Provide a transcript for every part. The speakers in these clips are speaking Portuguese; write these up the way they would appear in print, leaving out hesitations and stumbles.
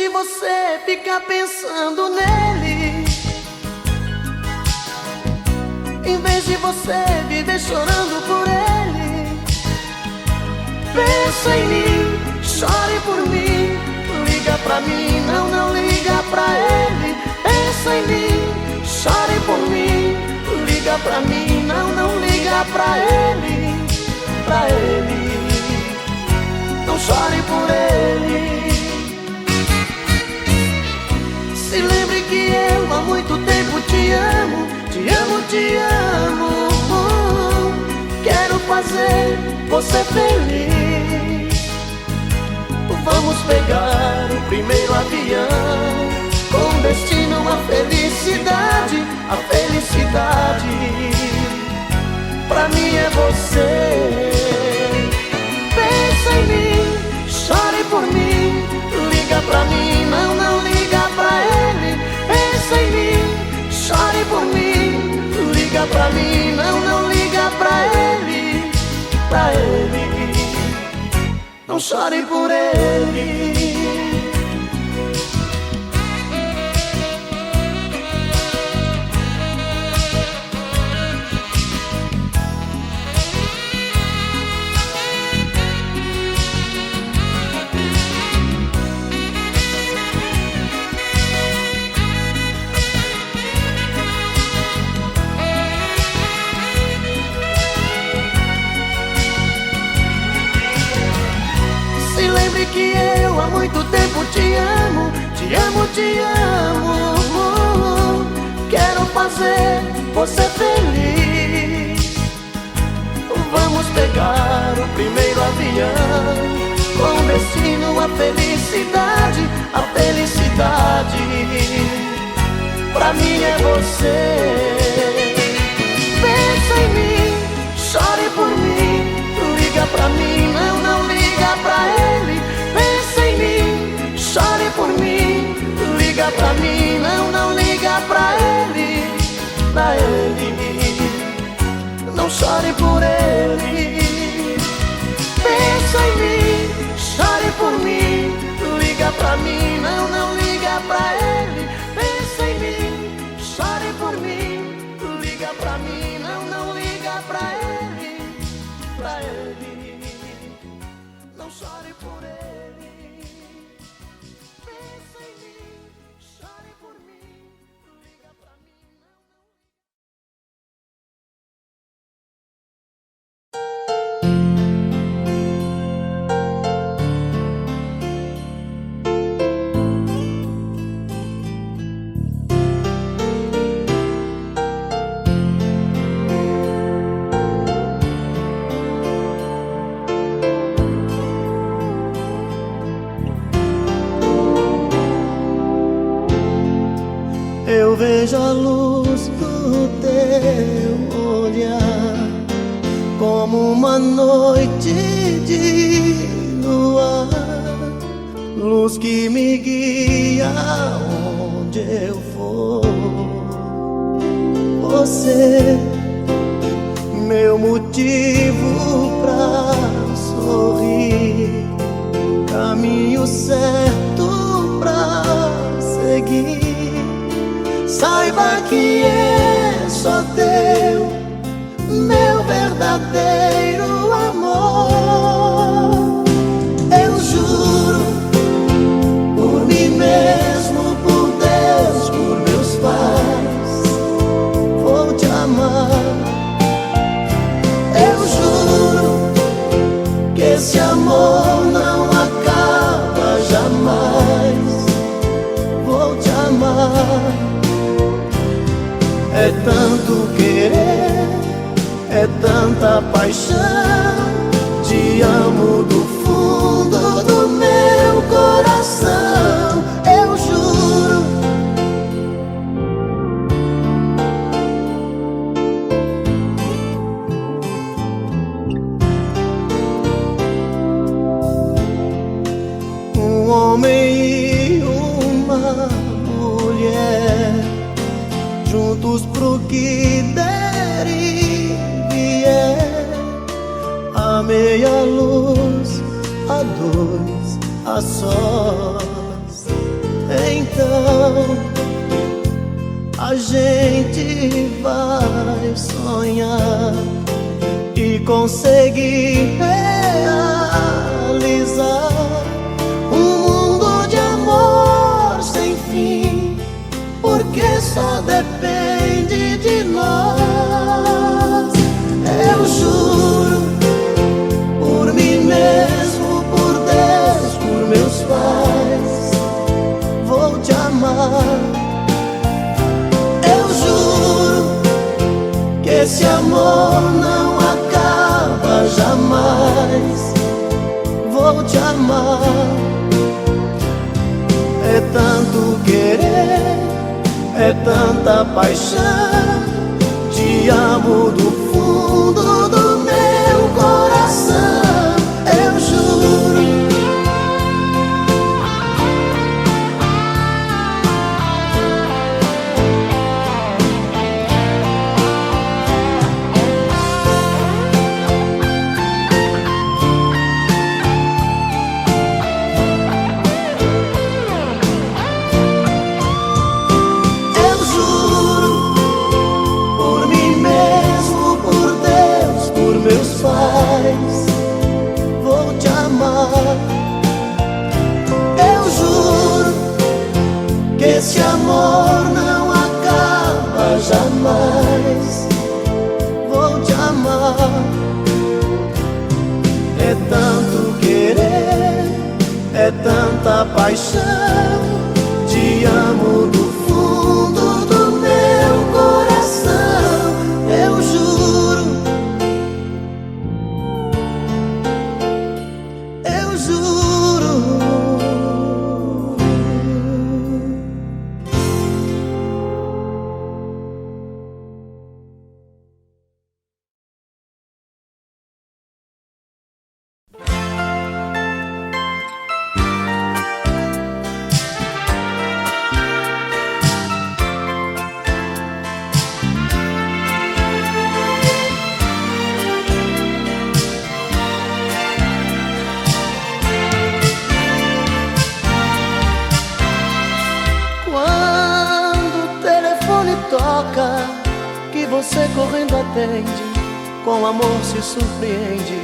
de você ficar pensando nele, em vez de você viver chorando por ele, pensa em mim, chore por mim, liga pra mim, não liga pra ele. Pensa em mim, chore por mim, liga pra mim, não liga pra ele, não chore por ele. Se lembre que eu há muito tempo te amo, te amo, te amo. Quero fazer você feliz. Vamos pegar o primeiro avião, com destino à felicidade, a felicidade. Pra mim é você. Pensa em mim, chore por mim, liga pra mim, não liga pra ele. Pensa em mim, chore por mim, liga pra mim, não liga pra ele, não chore por ele. Se lembre que eu há muito tempo te amo, te amo, te amo. Quero fazer você feliz. Vamos pegar o primeiro avião, com destino à felicidade, a felicidade. Pra mim é você. Pensa em mim, chore por mim, liga pra mim, não liga pra ele. Pensa em mim, chore por mim, liga pra mim, não liga pra ele, não chore por ele. Pensa em mim, chore por mim, liga pra mim, não liga pra ele. Pensa em mim, chore por mim, liga pra mim, não liga pra ele, não chore por ele. Pensa em mim, chore por mim, liga pra mim, Eu vejo a luz do teu olhar como uma noite de luar, luz que me guia onde eu for. Você, meu motivo pra sorrir, caminho certo pra seguir. Saiba que é só teu, meu verdadeiro amor. Eu juro, por mim mesmo, por Deus, por meus pais, vou te amar. Eu juro que esse amor não acaba jamais. Vou te amar. É tanto querer, é tanta paixão. Te amo do fundo do meu coração. Eu juro. Um homem e uma mulher, juntos pro que der e vier, a meia luz, a dois, a sós. a gente vai sonhar e conseguir realizar um mundo de amor sem fim, porque só depende de nós. Eu juro, por mim mesmo, por Deus, por meus pais, vou te amar. Eu juro que esse amor não acaba jamais. Vou te amar. É tanto querer, é tanta paixão. Te amo do fundo do meu coração. Eu juro. Vou te amar. Eu juro que esse amor não acaba jamais. Vou te amar. É tanto querer, é tanta paixão. Te amo do fundo do meu coração. Eu juro. Que você correndo atende, com amor se surpreende,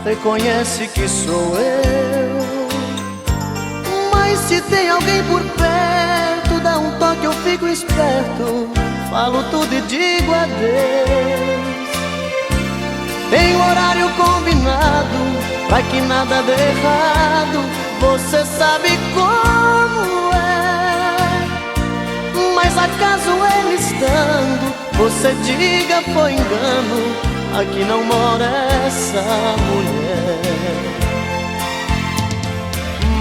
reconhece que sou eu. Mas se tem alguém por perto, dá um toque, eu fico esperto, falo tudo e digo adeus. Tem um horário combinado, pra que nada dê errado, você sabe como é. Mas acaso ele estando, você diga foi engano, aqui não mora essa mulher.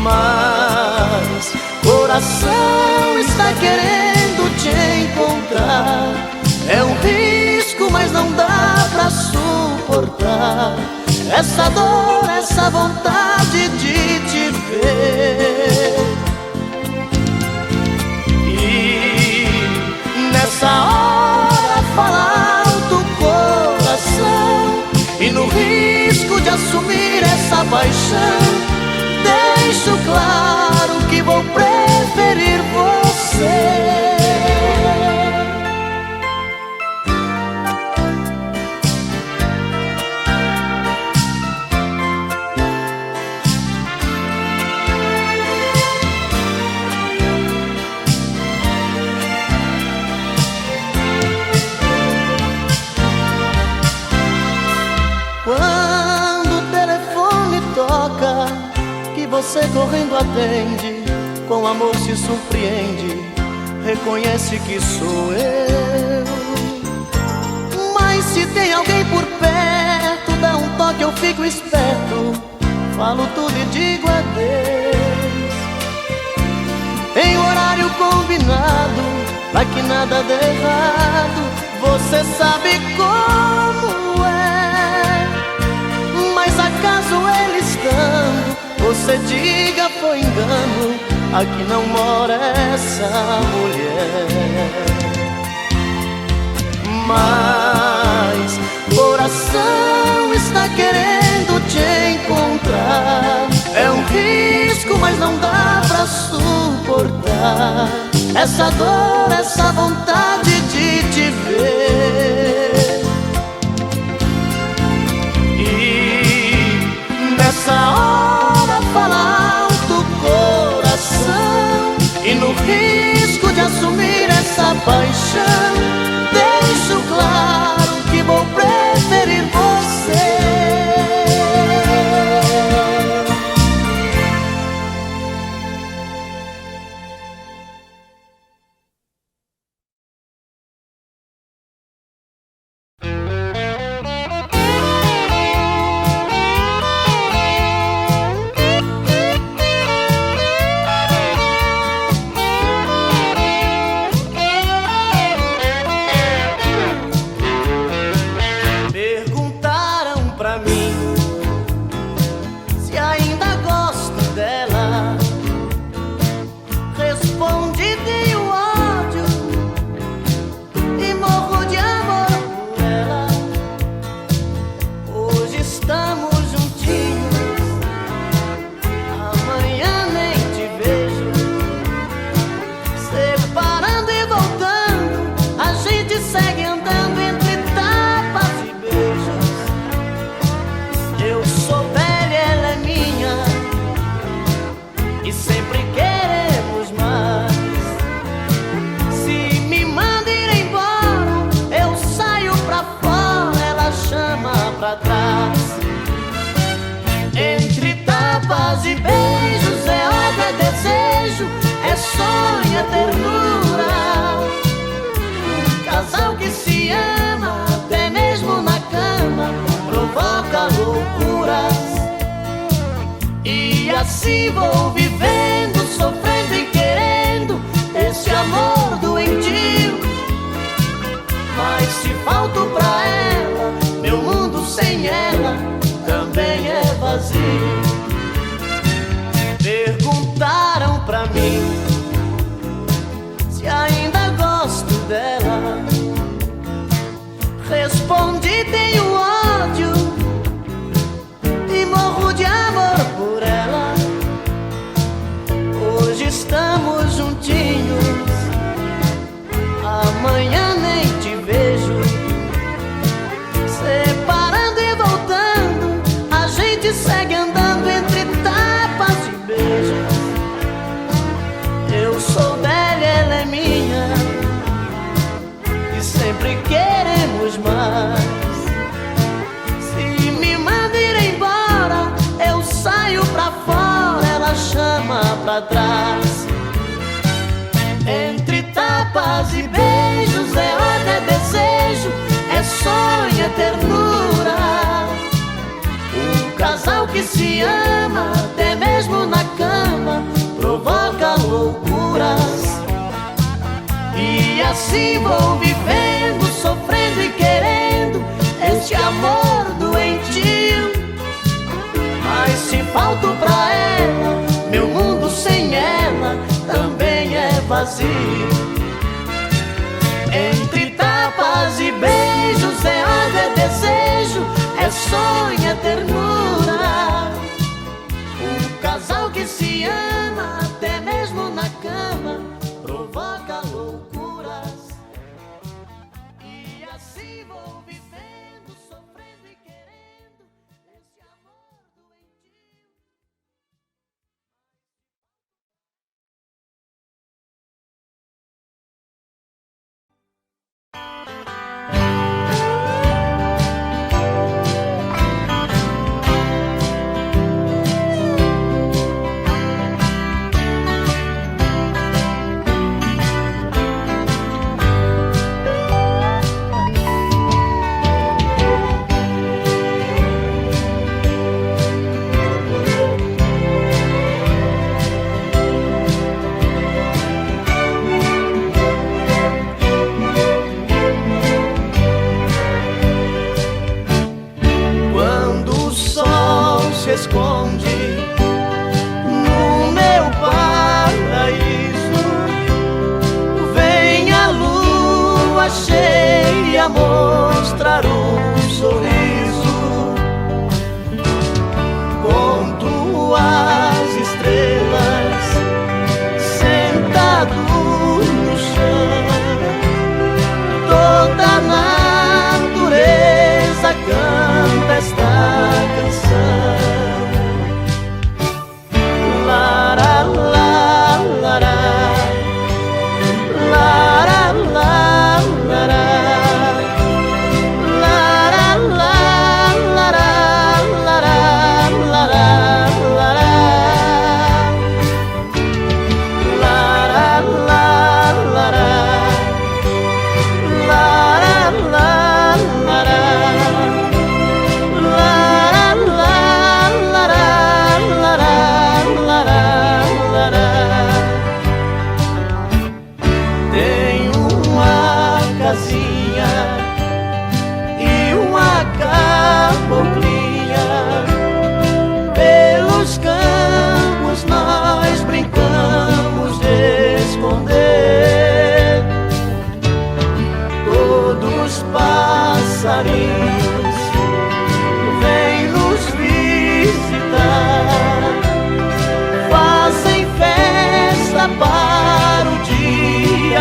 Mas coração está querendo te encontrar. É um risco, mas não dá pra suportar essa dor, essa vontade de te ver. Nessa hora fala alto o coração, e no risco de assumir essa paixão, deixo claro que vou preferir você. Quando o telefone toca, que você correndo atende, com amor se surpreende, reconhece que sou eu. Mas se tem alguém por perto, dá um toque, eu fico esperto, falo tudo e digo adeus. Em horário combinado, pra que nada dê errado, você sabe como é. Mas acaso ele estando, você diga foi engano, aqui não mora essa mulher. Mas coração está querendo te encontrar. É um risco, mas não dá pra suportar essa dor, essa vontade de te ver. E nessa hora fala alto o coração, e no risco de assumir essa paixão, deixo claro que vou preferir você. Entre tapas e beijos é ódio, é desejo, é sonho, é ternura. Um casal que se ama, até mesmo na cama, provoca loucuras. E assim vou vivendo, sofrendo e querendo esse amor doentio. Mas se falto pra ela, meu mundo sem ela também é vazio. Perguntaram pra mim se ainda gosto dela. Respondi: tenho ódio e morro de amor por ela. Hoje estamos juntinhos, amanhã nem te vejo. Separando e voltando, a gente segue andando entre tapas e beijos. Eu sou dela, ela é minha, e sempre queremos mais. Se me manda ir embora, eu saio pra fora, ela chama pra trás. Entre tapas e beijos é ódio, é desejo, é sonho, é ternura. Um casal que se ama, até mesmo na cama, provoca loucuras. E assim vou vivendo, sofrendo e querendo este amor doentio. Mas se falto pra ela, meu mundo sem ela também é vazio. Entre tapas e beijos é ódio, é desejo, é sonho, é ternura. Um casal que se ama, até mesmo na cama, provoca loucuras. E assim vou vivendo, sofrendo e querendo esse amor doentio. Esconde no meu paraíso, vem a lua cheia mostrar um sorriso. Conto as estrelas sentado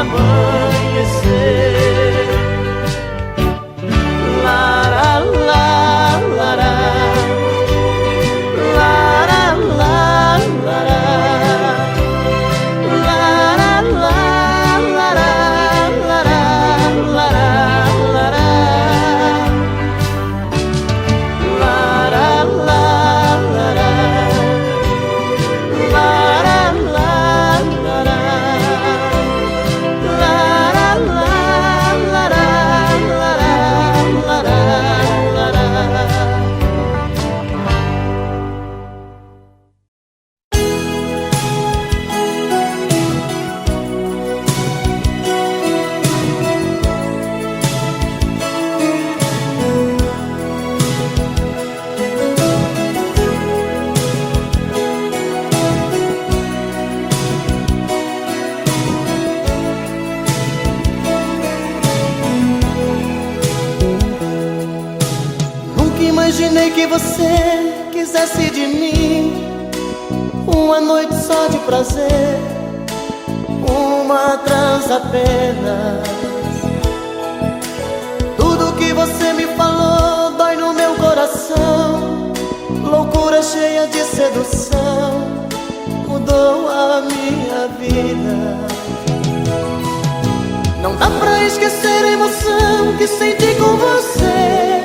amanhecer. Lara, la, lara, lara, la, lara, lara, la, lara, lara, lara, lara, lara, la, lara, lara, la, lara. Imaginei que você quisesse de mim uma noite só de prazer, uma trans apenas. Tudo que você me falou dói no meu coração. Loucura cheia de sedução mudou a minha vida. Não dá pra esquecer a emoção que senti com você,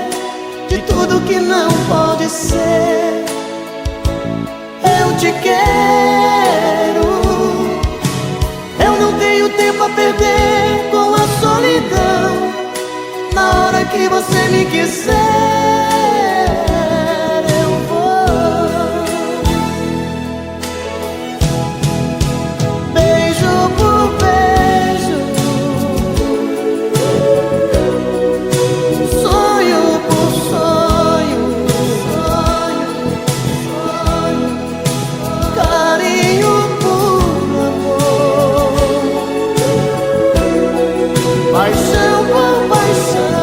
de tudo que não pode ser. Eu te quero, eu não tenho tempo a perder com a solidão. Na hora que você me quiser, eu vou. Beijo por beijo, sonho por sonho, carinho por amor, paixão por paixão.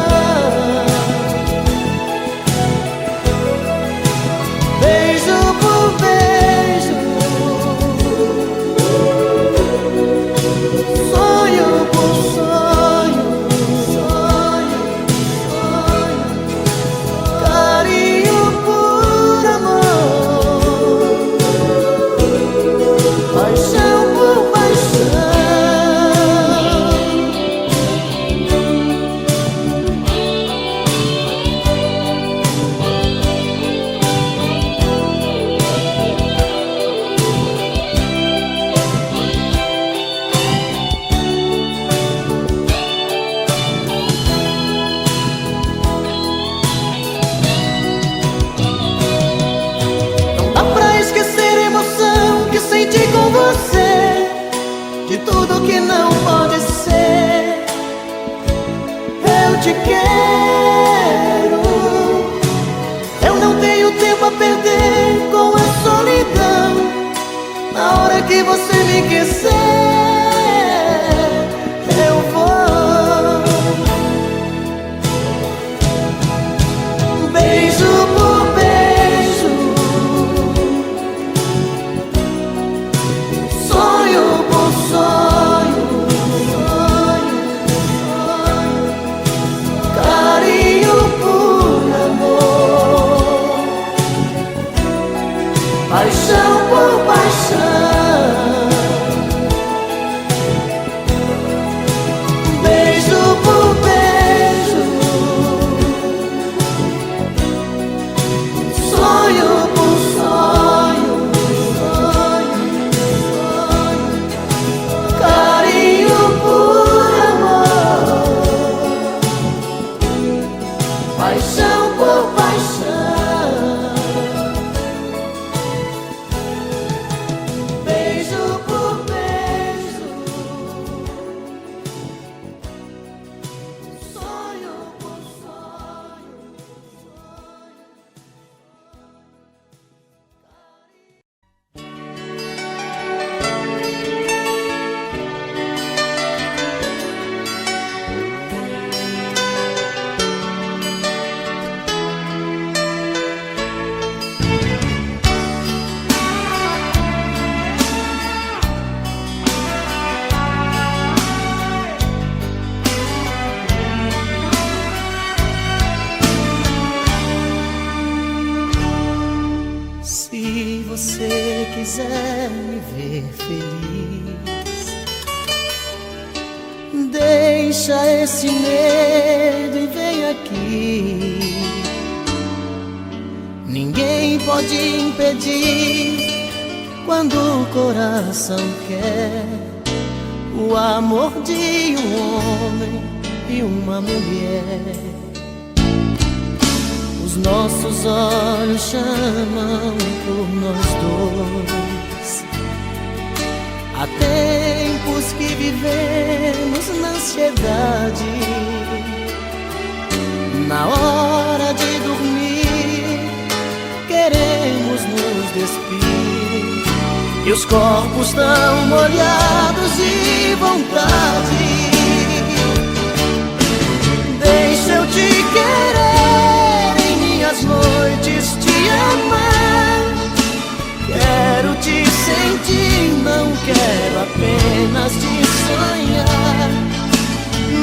feliz. Deixa esse medo e vem aqui. Ninguém pode impedir quando o coração quer o amor de um homem e uma mulher. Os nossos olhos chamam por nós dois. Há tempos que vivemos na ansiedade. Na hora de dormir, queremos nos despir, e os corpos tão molhados de vontade. Deixa eu te querer, em minhas noites te amar. Quero te sentir, não quero apenas te sonhar.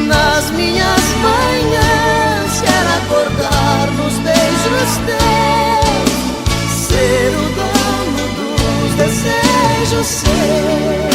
Nas minhas manhãs quero acordar nos beijos teus, ser o dono dos desejos seus.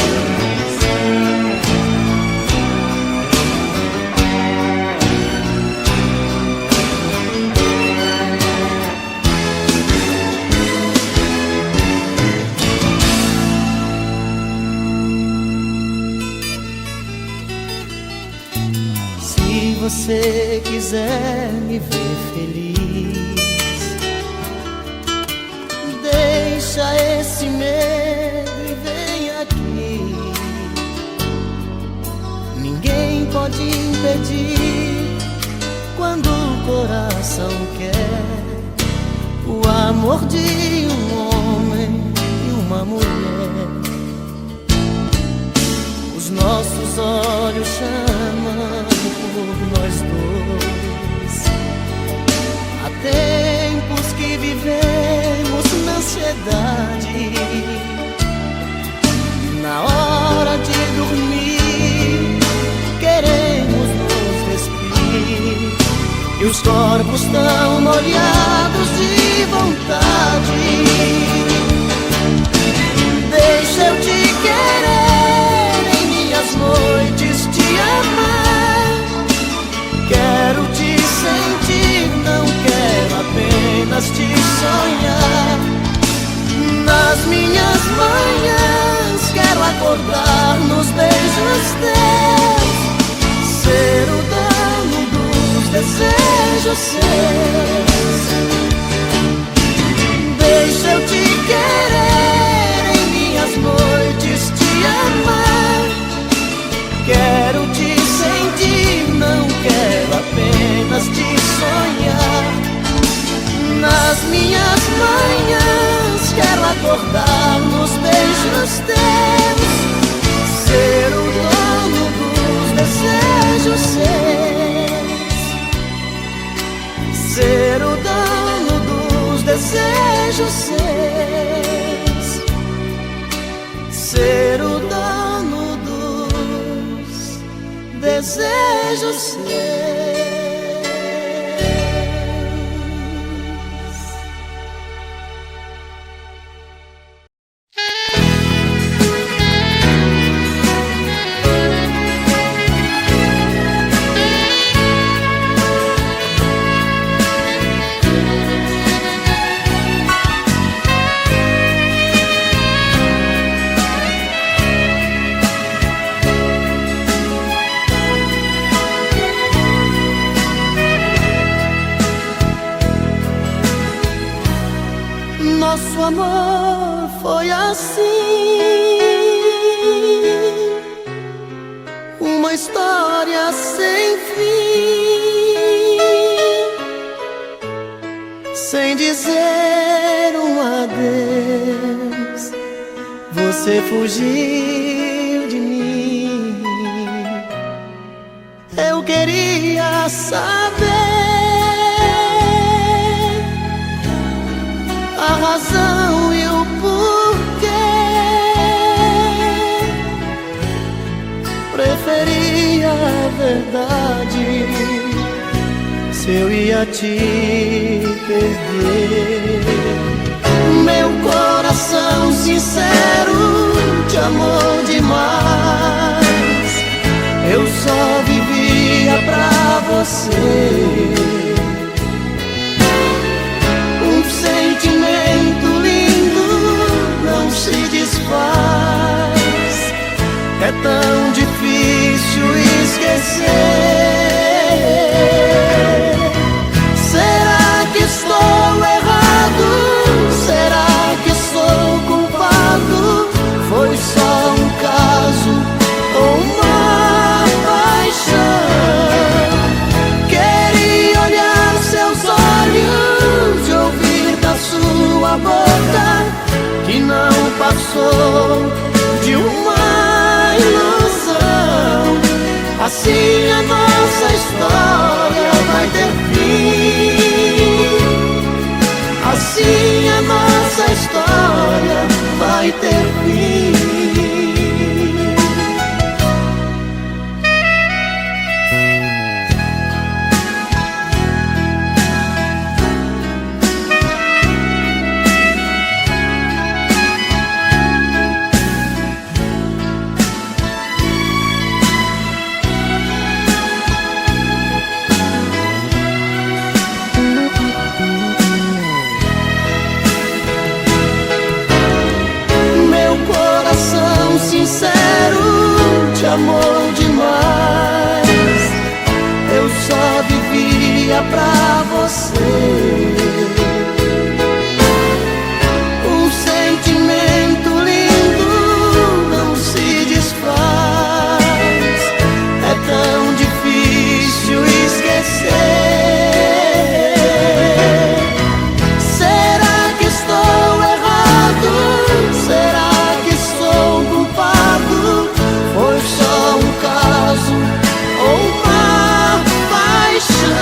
Se você quiser me ver feliz, deixa esse medo e vem aqui. Ninguém pode impedir quando o coração quer o amor de um homem e uma mulher. Os nossos olhos chamam por nós dois. Há tempos que vivemos na ansiedade. Na hora de dormir, queremos nos despir, e os corpos tão molhados de vontade. Deixa eu te querer, em minhas noites te amar. Quero te sentir, não quero apenas te sonhar. Nas minhas manhãs quero acordar nos beijos teus, ser o dono dos desejos seus. Deixa eu te querer, em minhas noites te amar. Quero te sentir, não quero apenas te sonhar. Nas minhas manhãs quero acordar nos beijos teus, ser o dono dos desejos seus, ser o dono dos desejos seus, ser o dono dos desejos seus. Nosso amor foi assim, uma história sem fim, sem dizer um adeus. Você fugiu de mim. Eu queria saber a razão e o porquê. Preferia a verdade, se eu ia te perder. Meu coração coração sincero te amou demais. Eu só vivia pra você. Um sentimento lindo não se desfaz. É tão difícil esquecer. Será que estou errado? Será que sou culpado? Foi só um caso ou uma paixão? Queria olhar seus olhos e ouvir da sua boca que não passou de uma ilusão. Assim a nossa história vai ter fim. Assim a nossa história vai ter fim. Sincero te amou demais. Eu só vivia pra você. Um sentimento lindo não se desfaz. É tão difícil esquecer. Será que estou errado? Será que sou culpado? Foi só um caso ou uma paixão?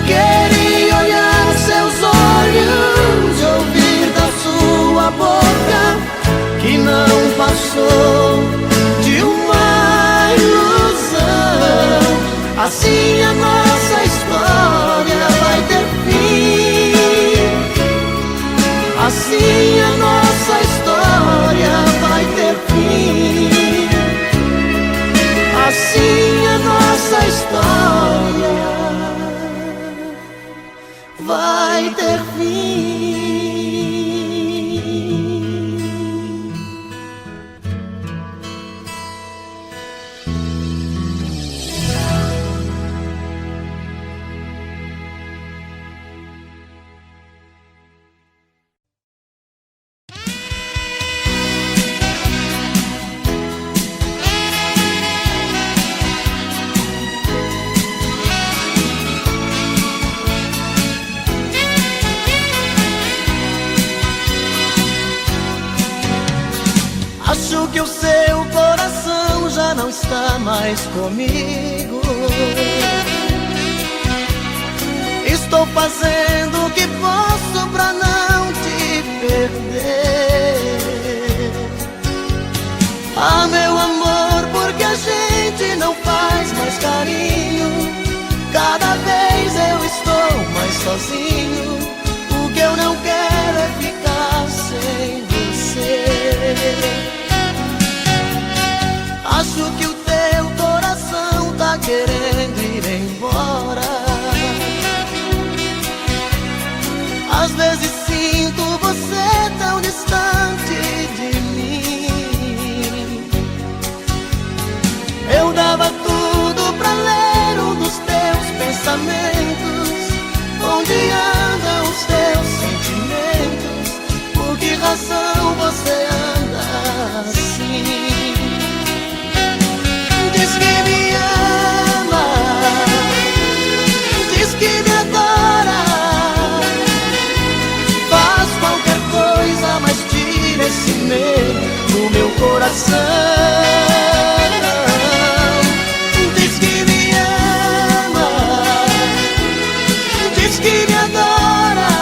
Queria olhar seus olhos e ouvir da sua boca que não passou de uma ilusão. Assim a nossa história vai ter fim. Assim a nossa história vai ter fim. Assim a nossa história vai ter fim. Acho que o seu coração já não está mais comigo. Estou fazendo o que posso pra não te perder. Ah, meu amor, porque a gente não faz mais carinho. Cada vez eu estou mais sozinho. O que eu não quero é ficar sem você. Acho que o teu coração tá querendo ir embora. Às vezes sinto você tão distante de mim. Eu dava tudo pra ler um dos teus pensamentos. Onde andam os teus sentimentos? Por que razão você anda assim? Diz que me ama, diz que me adora. Faz qualquer coisa, mas tira esse medo do meu coração. Diz que me ama, diz que me adora.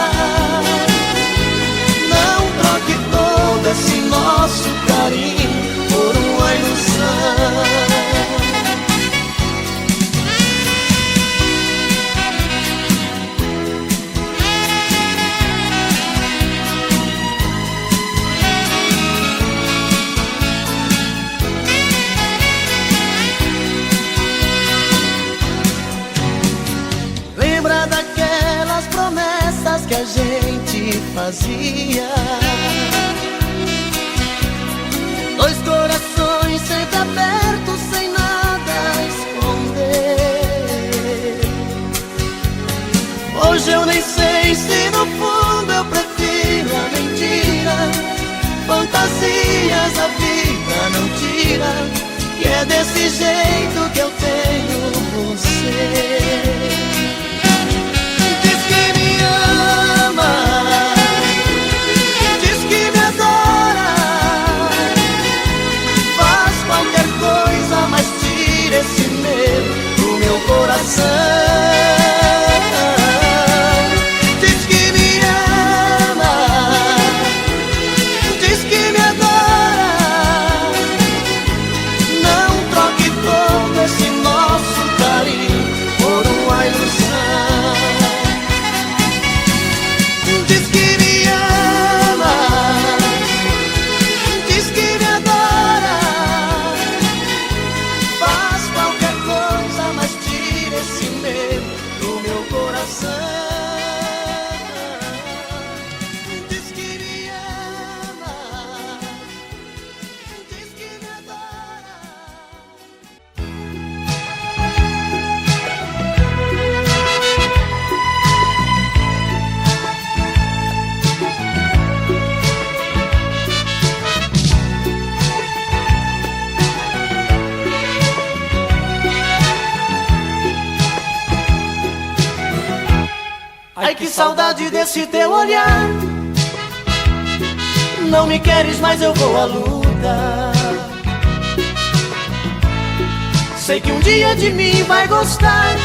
Não troque todo esse nosso carinho por uma ilusão. vazia. Dois corações sempre abertos, sem nada a esconder. Hoje eu nem sei se no fundo eu prefiro a mentira. Fantasias a vida não tira, que é desse jeito que eu tenho você. Diz que me ama, diz que me adora, faz qualquer coisa, mas tira esse medo do meu coração. Diz que me ama, diz que me adora, não troque todo esse nosso carinho por uma ilusão. Diz que me ama, diz que me adora, faz qualquer coisa, mas tira esse medo do meu coração. Diz que me ama, diz que me adora. Ai, que saudade desse teu olhar. Não me queres, mas eu vou à luta. Sei que um dia de mim vai gostar.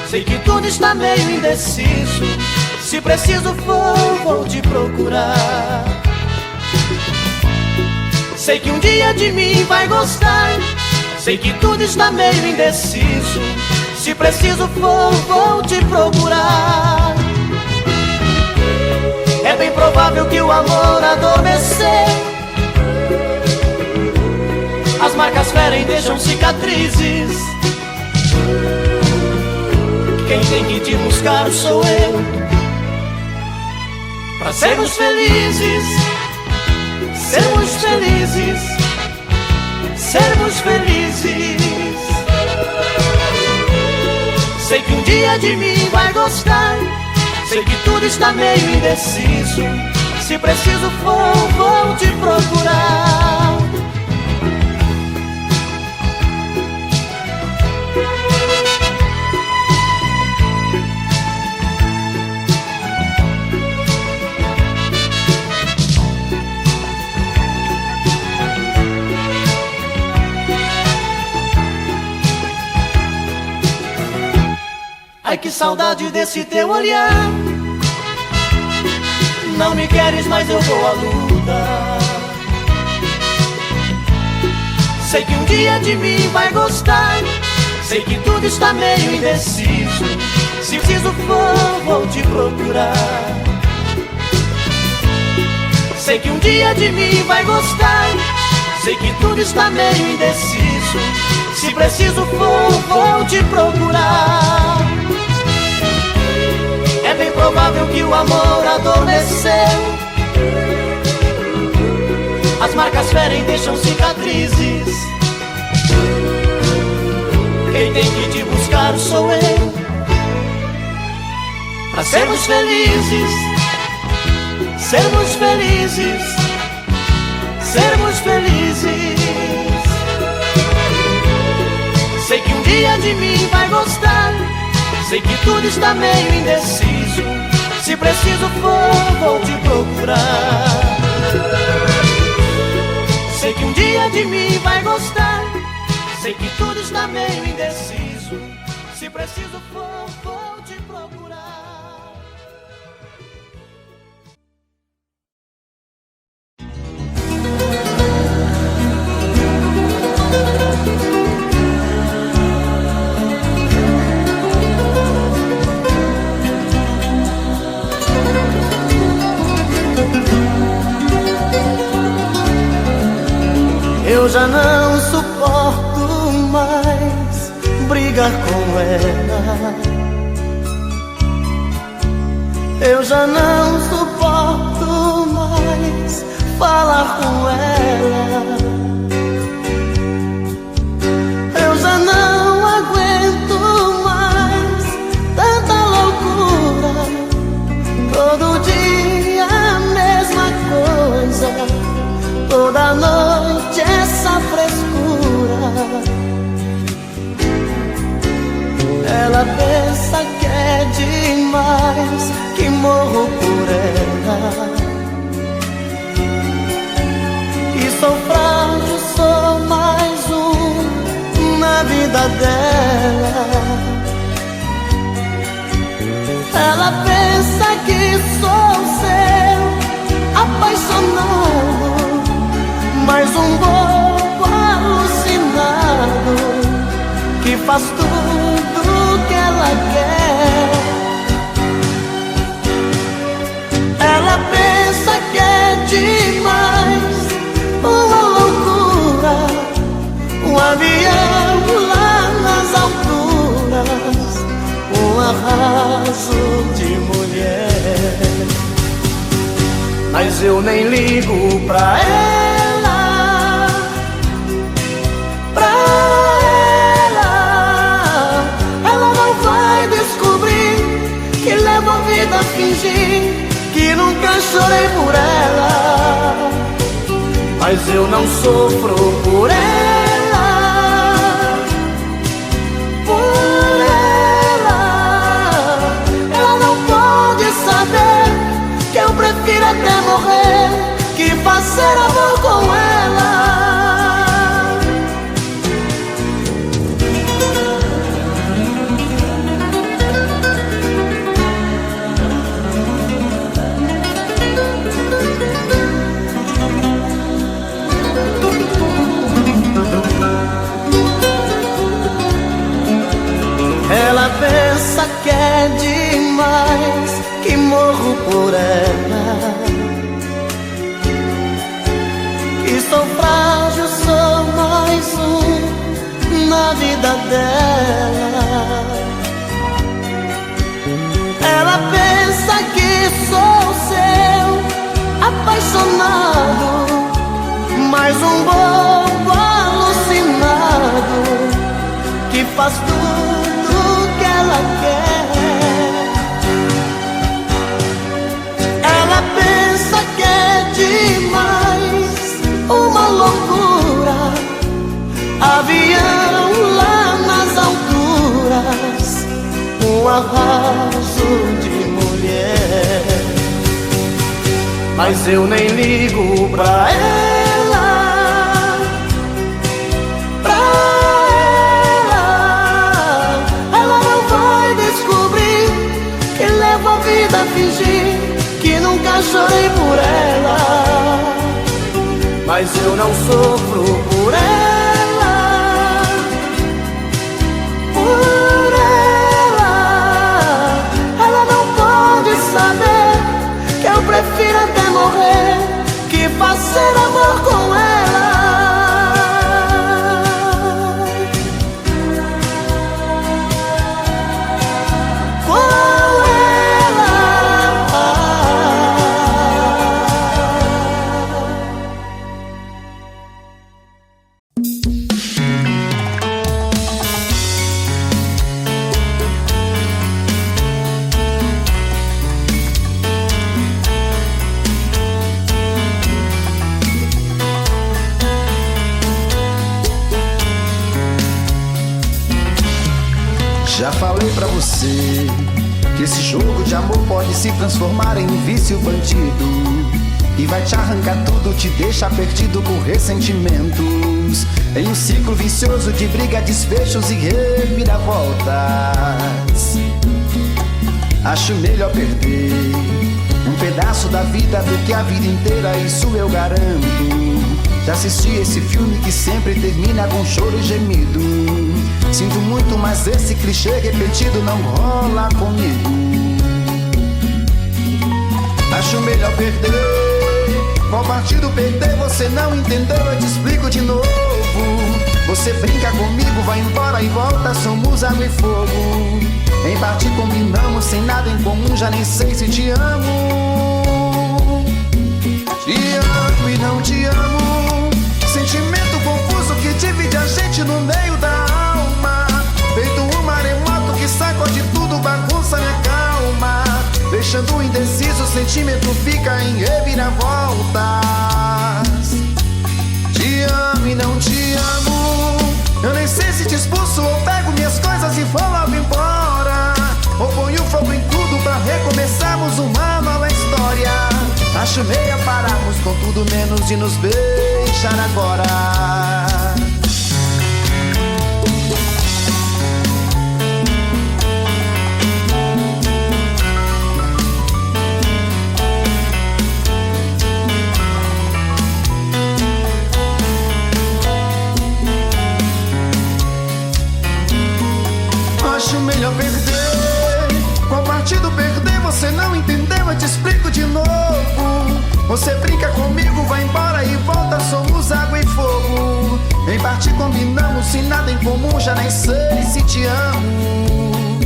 Sei que tudo está meio indeciso. Se preciso for, vou te procurar. Sei que um dia de mim vai gostar. Sei que tudo está meio indeciso. Se preciso for, vou te procurar. É bem provável que o amor adormeceu. As marcas ferem, deixam cicatrizes. Quem tem que te buscar sou eu. Pra sermos felizes, sermos felizes, sermos felizes. Sei que um dia de mim vai gostar. Sei que tudo está meio indeciso. Se preciso for, vou te procurar. Ai, que saudade desse teu olhar. Não me queres, mas eu vou à luta. Sei que um dia de mim vai gostar. Sei que tudo está meio indeciso. Se preciso for, vou te procurar. Sei que um dia de mim vai gostar. Sei que tudo está meio indeciso. Se preciso for, vou te procurar. É bem provável que o amor adormeceu. As marcas ferem, deixam cicatrizes. Quem tem que te buscar sou eu. Pra sermos felizes, sermos felizes, sermos felizes. Sei que um dia de mim vai gostar. Sei que tudo está meio indeciso. Se preciso for, vou te procurar. Sei que um dia de mim vai gostar. Sei que tudo está meio indeciso. Se preciso for, vou te procurar. Eu já não suporto mais brigar com ela. Eu já não suporto mais falar com ela. Eu já não aguento mais tanta loucura. Todo dia a mesma coisa, toda noite essa frescura. Ela pensa que é demais, que morro por ela, que sou frágil, sou mais um na vida dela. Ela pensa que sou seu apaixonado, mais um bobo alucinado que faz tudo que ela quer. Ela pensa que é demais, uma loucura, um avião lá nas alturas, um arraso de mulher. Mas eu nem ligo pra ela, pra ela. Ela não vai descobrir que levo a vida a fingir que nunca chorei por ela. Mas eu não sofro por ela, por ela. Ela não pode saber que eu prefiro até morrer que fazer amor com ela. Ela pensa que é demais, que morro por ela, que sou frágil, sou mais um na vida dela. Ela pensa que sou seu apaixonado, mais um bobo alucinado que faz tudo que ela quer. Ela pensa que é demais, uma loucura, avião lá nas alturas, um arraso de mulher. Mas eu nem ligo pra ela, pra ela. Ela não vai descobrir que levo a vida a fingir que nunca chorei por ela. Mas eu não sofro por ela, por ela. Ela não pode saber que eu prefiro até morrer que fazer amor com ela. Já falei pra você que esse jogo de amor pode se transformar em um vício bandido e vai te arrancar tudo, te deixar perdido com ressentimentos, em um ciclo vicioso de briga, desfechos e reviravoltas. Acho melhor perder um pedaço da vida do que a vida inteira, isso eu garanto. Já assisti esse filme que sempre termina com choro e gemido. Sinto muito, mas esse clichê repetido não rola comigo. Acho melhor perder. Qual partido perder? Você não entendeu, eu te explico de novo. Você brinca comigo, vai embora e volta, somos água e fogo. Em parte combinamos, sem nada em comum, já nem sei se te amo. Te amo e não te amo, sentimento confuso que divide a gente no meio da alma. Feito um maremoto que sacode tudo, bagunça minha calma. Deixando indeciso, o sentimento fica em reviravoltas. Te amo e não te amo, eu nem sei se te expulso ou pego minhas coisas e vou logo embora. Ou ponho fogo em tudo pra recomeçarmos uma nova história. Acho meio pararmos com tudo menos de nos beijar agora. Acho melhor perder. Qual partido perder? Você não entendeu, eu te explico de novo. Você brinca comigo, vai embora e volta, somos água e fogo. Em parte combinamos, se nada em comum, já nem sei se te amo.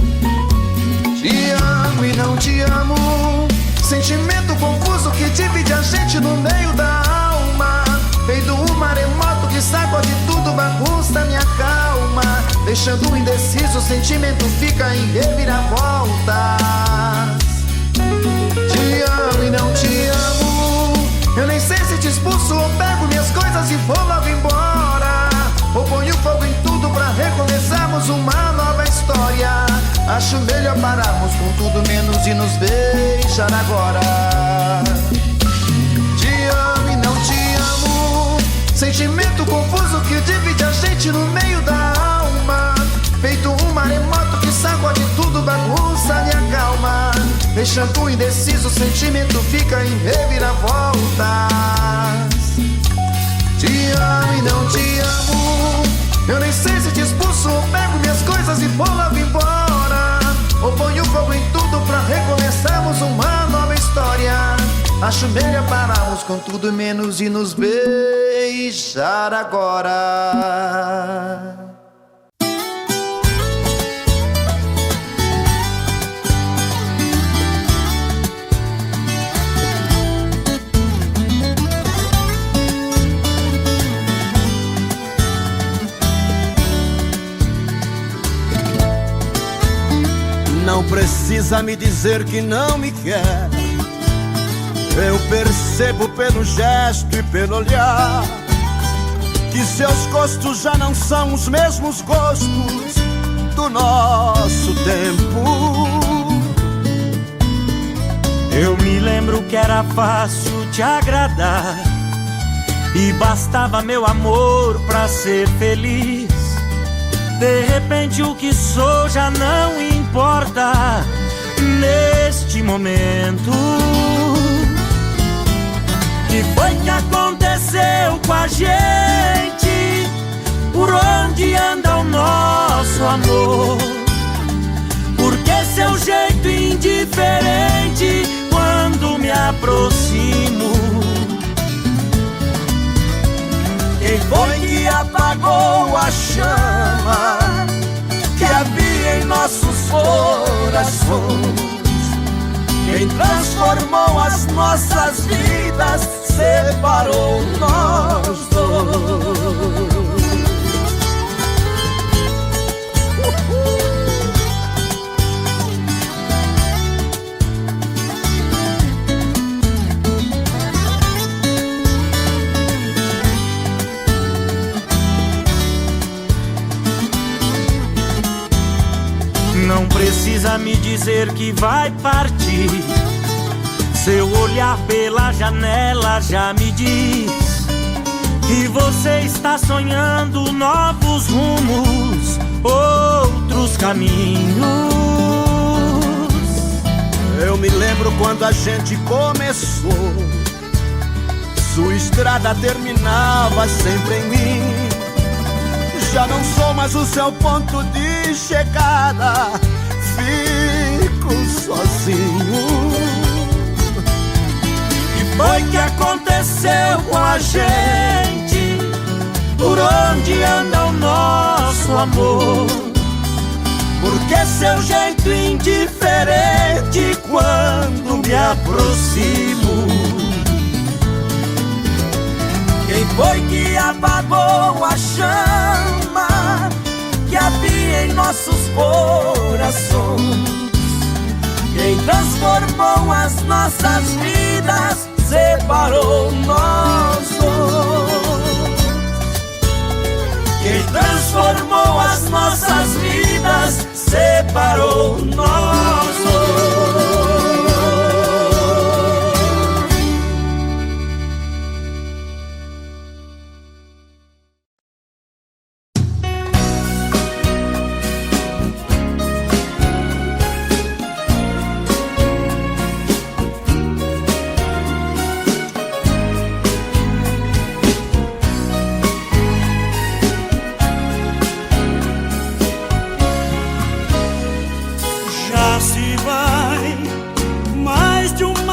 Te amo e não te amo, sentimento confuso que divide a gente no meio da alma. Feito um maremoto que sacode tudo, bagunça minha calma. Deixando indeciso, o sentimento fica em reviravoltas. Te amo e não te amo, eu nem sei se te expulso ou pego minhas coisas e vou logo embora. Ou ponho fogo em tudo pra recomeçarmos uma nova história. Acho melhor pararmos com tudo menos de nos beijar agora. Te amo e não te amo, sentimento confuso que divide a gente no meio da alma. Feito um maremoto que sacode tudo, bagunça minha calma. Deixando indeciso, o sentimento fica em reviravoltas. Te amo e não te amo, eu nem sei se te expulso ou pego minhas coisas e vou logo embora. Ou ponho fogo em tudo pra recomeçarmos uma nova história. Acho melhor pararmos com tudo menos de nos beijar agora. Não precisa me dizer que não me quer, eu percebo pelo gesto e pelo olhar que seus gostos já não são os mesmos gostos do nosso tempo. Eu me lembro que era fácil te agradar e bastava meu amor pra ser feliz. De repente o que sou já não importa neste momento. Que foi que aconteceu com a gente? Por onde anda o nosso amor? Por que seu jeito indiferente quando me aproximo? Quem foi que apagou a chama que havia em nossos corações? Quem transformou as nossas vidas, separou nós dois. Não precisa me dizer que vai partir, seu olhar pela janela já me diz que você está sonhando novos rumos, outros caminhos. Eu me lembro quando a gente começou, sua estrada terminava sempre em mim. Já não sou mais o seu ponto de chegada, fico sozinho. Que foi que aconteceu com a gente? Por onde anda o nosso amor? Por que seu jeito indiferente quando me aproximo? Quem foi que apagou a chama que havia em nossos corações? Quem transformou as nossas vidas, separou nós dois. Quem transformou as nossas vidas, separou nós dois.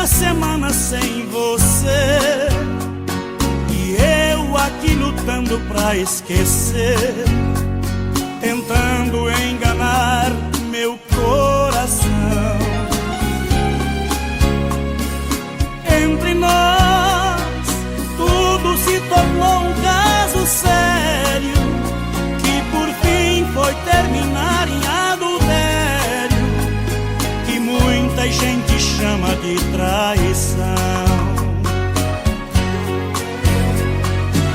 Semana sem você e eu aqui lutando pra esquecer, tentando enganar meu coração. Entre nós tudo se tornou um caso sério, que por fim foi terminar em adultério, que muita gente chama de traição.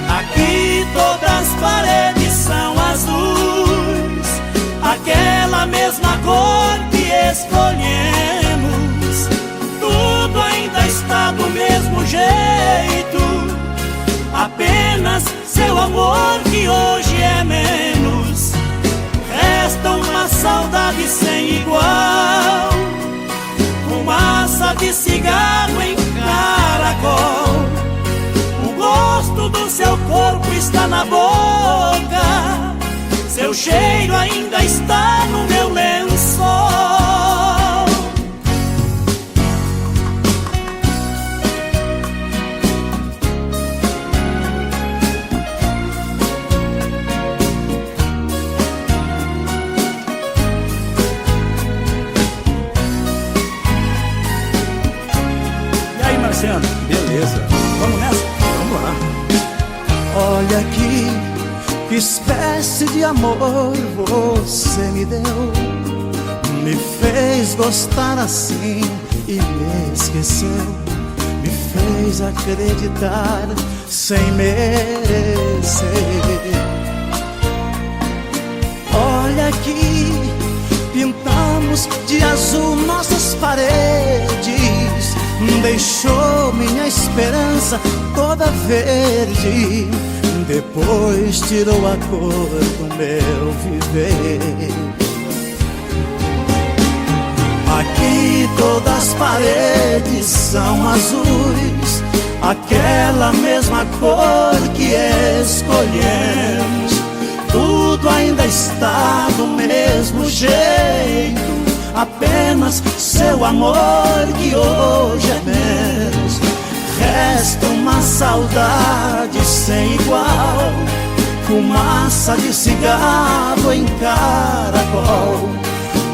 Aqui todas as paredes são azuis, aquela mesma cor que escolhemos. Tudo ainda está do mesmo jeito, apenas seu amor que hoje é menos. Resta uma saudade sem igual, fumaça de cigarro em caracol. O gosto do seu corpo está na boca, seu cheiro ainda está no meu lençol. Beleza, vamos nessa? Vamos lá. Olha aqui, que espécie de amor você me deu. Me fez gostar assim e me esqueceu. Me fez acreditar sem merecer. Olha aqui, pintamos de azul nossas paredes, deixou minha esperança toda verde, depois tirou a cor do meu viver. Aqui todas as paredes são azuis, aquela mesma cor que escolhemos. Tudo ainda está do mesmo jeito, apenas seu amor que hoje é menos. Resta uma saudade sem igual, fumaça de cigarro em caracol.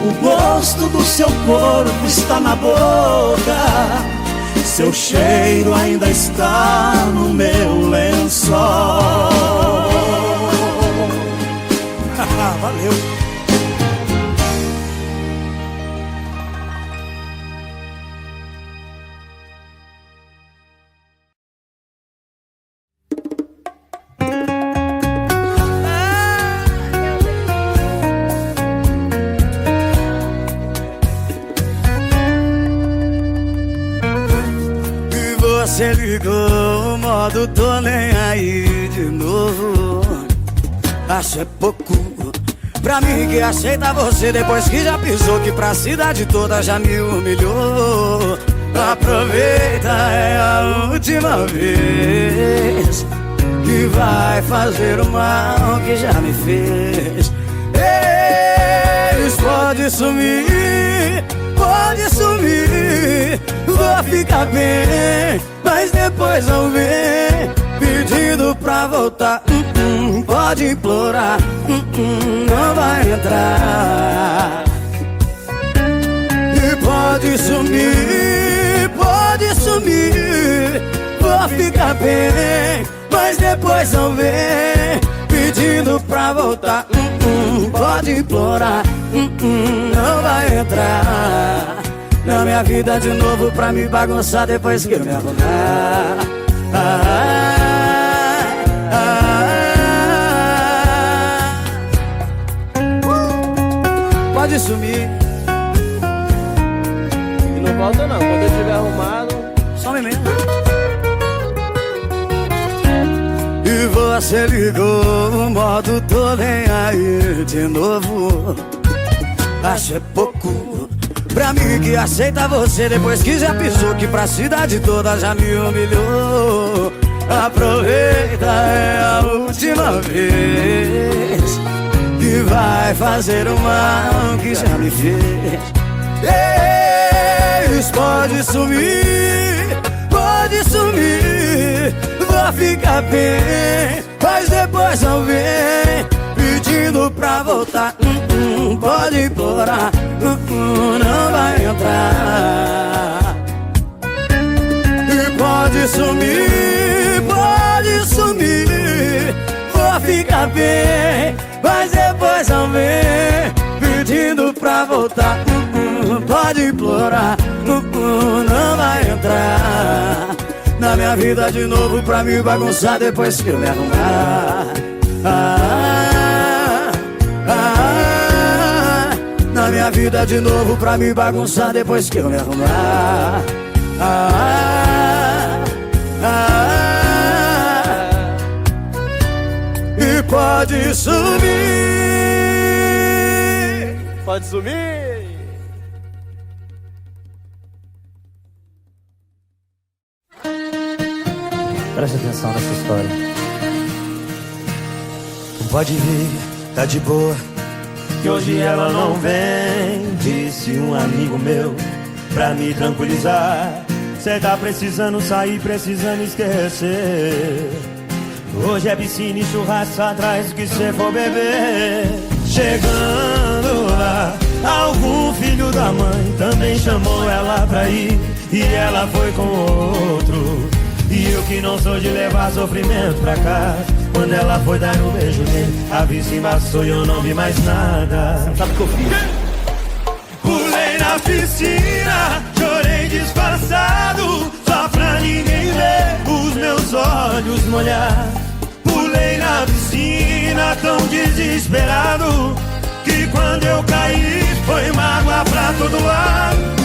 O gosto do seu corpo está na boca, seu cheiro ainda está no meu lençol. Valeu. Você ligou, modo tô nem aí de novo. Acho é pouco pra mim que aceita você depois que já pisou, que pra cidade toda já me humilhou. Aproveita, é a última vez que vai fazer o mal que já me fez. Eles podem sumir, vou ficar bem, mas depois não vem pedindo pra voltar. Pode implorar, não vai entrar. E pode sumir, vou ficar bem, mas depois não vem pedindo pra voltar. Pode implorar, não vai entrar na minha vida de novo pra me bagunçar depois que eu me arrumar. Pode sumir E não volta não, quando eu tiver arrumado. some mesmo. E você ligou o modo tô nem aí de novo. Acho é pouco pra mim que aceita você depois que já pisou que pra cidade toda já me humilhou. Aproveita, é a última vez que vai fazer o mal que já me fez. Pode sumir, vou ficar bem, mas depois não vem pedindo pra voltar. Pode implorar, não vai entrar. E pode sumir, vou ficar bem, mas depois não vem pedindo pra voltar. Pode implorar, não vai entrar na minha vida de novo pra me bagunçar depois que eu me arrumar. Na minha vida de novo pra me bagunçar depois que eu me arrumar. E pode sumir. Pode sumir. Preste atenção nessa história. Pode vir, tá de boa, que hoje ela não vem, disse um amigo meu, pra me tranquilizar. Cê tá precisando sair, precisando esquecer. Hoje é piscina e churrasco atrás do que cê for beber. Chegando lá, algum filho da mãe também chamou ela pra ir, e ela foi com outro. E eu que não sou de levar sofrimento pra casa, quando ela foi dar um beijo nele, a vista embaçou e eu não vi mais nada. Sabe o que eu fiz? Pulei na piscina, chorei disfarçado, só pra ninguém ver os meus olhos molhar. Pulei na piscina tão desesperado, que quando eu caí foi mágoa pra todo lado.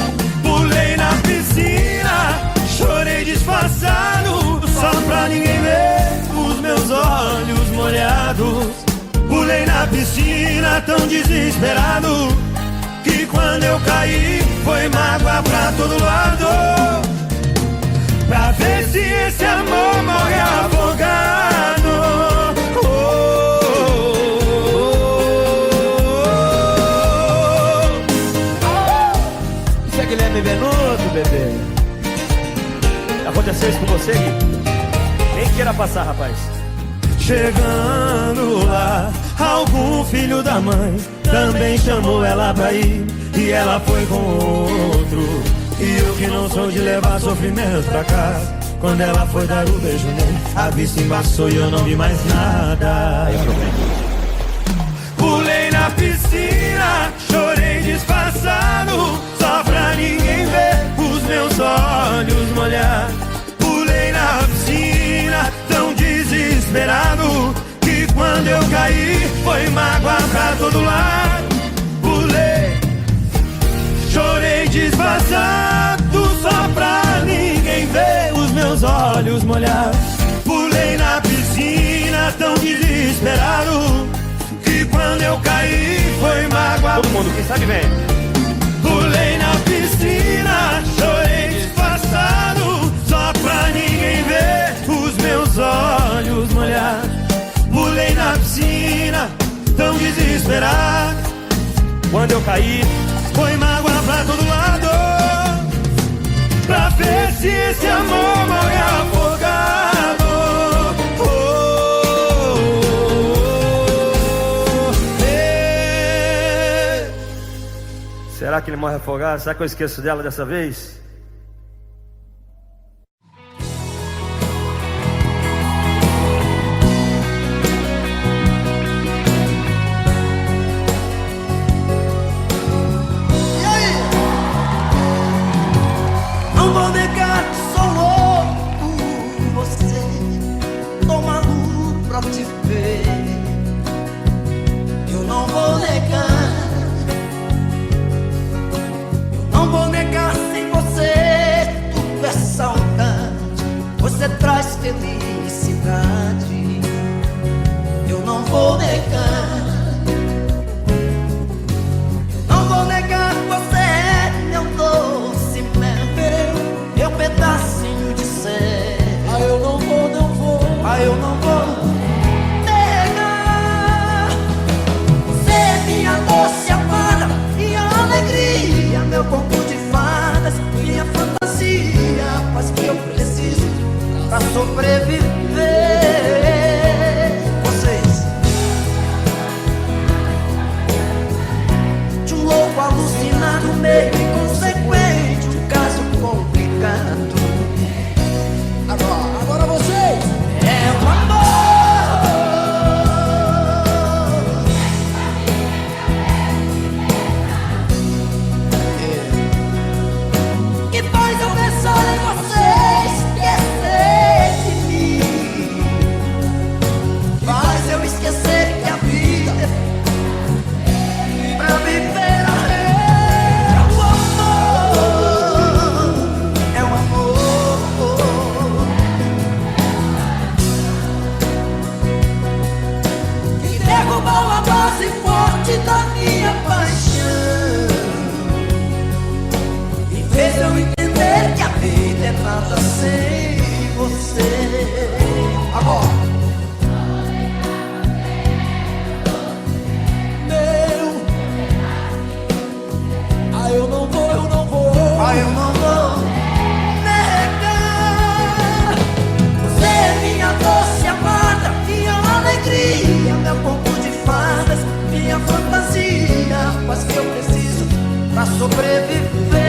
Pulei na piscina, chorei disfarçado, só pra ninguém ver os meus olhos molhados. Pulei na piscina tão desesperado, que quando eu caí foi mágoa pra todo lado. Pra ver se esse amor morre afogado. Isso é Guilherme Benuto, bebê. Aconteceu isso com você, Gui? Nem queira passar, rapaz. Chegando lá, algum filho da mãe também chamou ela pra ir, e ela foi com outro. E eu que não sou de levar sofrimento pra casa, quando ela foi dar o beijo nele, a vista embaçou e eu não vi mais nada. Pulei na piscina, chorei disfarçado, só pra ninguém ver os meus olhos molhar. Pulei na piscina tão desesperado, que quando eu caí foi mágoa pra todo lado. Pulei, chorei disfarçado, só pra ninguém ver os meus olhos molhados. Pulei na piscina tão desesperado, que quando eu caí foi mágoa. Todo mundo, quem sabe vem. Pulei na piscina, chorei disfarçado, só pra ninguém ver os meus olhos molhados. Pulei na piscina tão desesperado, Quando eu caí, foi mágoa pra todo lado. Pra ver se esse amor morre afogado. será que ele morre afogado? Será que eu esqueço dela dessa vez? felicidade. Eu não vou negar, não vou negar que você é meu doce mel, meu pedacinho de céu. Ah, eu não vou, Ah, eu não vou negar. Você é minha doce amada, minha alegria, meu conto de fadas, minha fantasia, a paz que eu preciso pra sobreviver. Vocês, de um louco alucinado, meio inconsequente, um caso complicado. agora vocês. É o amor que faz eu pensar em você, esquecer de mim, faz eu esquecer que a vida é pra viver. É o amor, é o amor que derrubou a base forte da minha paixão e fez eu entender que a vida é nada sem você. Agora, Meu. Ah, eu não vou. ah, eu não vou negar. Você é minha doce amada, minha alegria, meu conto de fadas, minha fantasia, mas que eu preciso pra sobreviver.